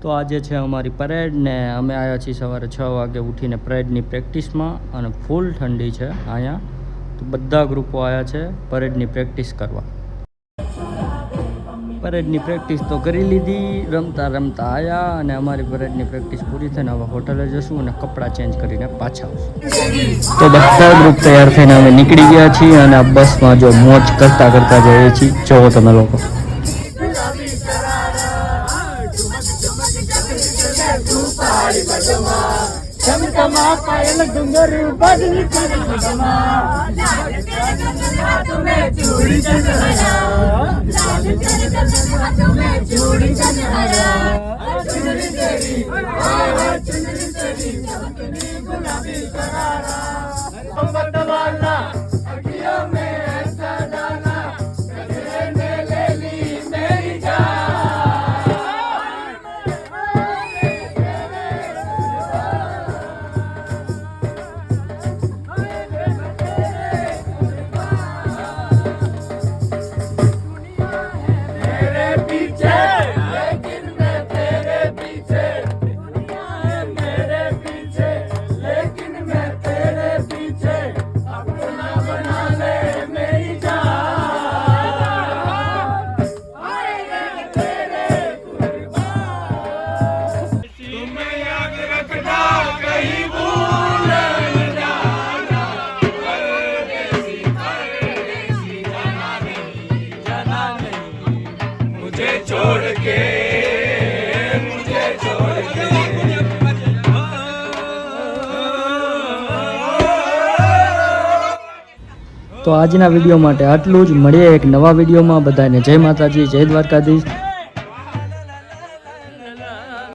તો આજે છે અમારી પરેડ ને અમે આવ્યા છીએ સવારે 6 વાગે ઉઠીને પરેડની પ્રેક્ટિસમાં અને ફૂલ ઠંડી છે અહીંયા. તો બધા ગ્રુપો આવ્યા છે પરેડની પ્રેક્ટિસ કરવા. પરેડની પ્રેક્ટિસ તો કરી લીધી, રમતા રમતા આવ્યા અને અમારી પરેડની પ્રેક્ટિસ પૂરી થઈને હવે હોટલે જશું અને કપડાં ચેન્જ કરીને પાછા આવશું. તો બધા ગ્રુપ તૈયાર થઈને અમે નીકળી ગયા છીએ અને આ બસમાં જો મોજ કરતા કરતા જઈએ છીએ. જોવો તમે લોકો. તો આજના વિડીયો માટે આટલું જ. મળીએ એક નવા વિડીયોમાં. બધાને જય માતાજી, જય દ્વારકાધીશ.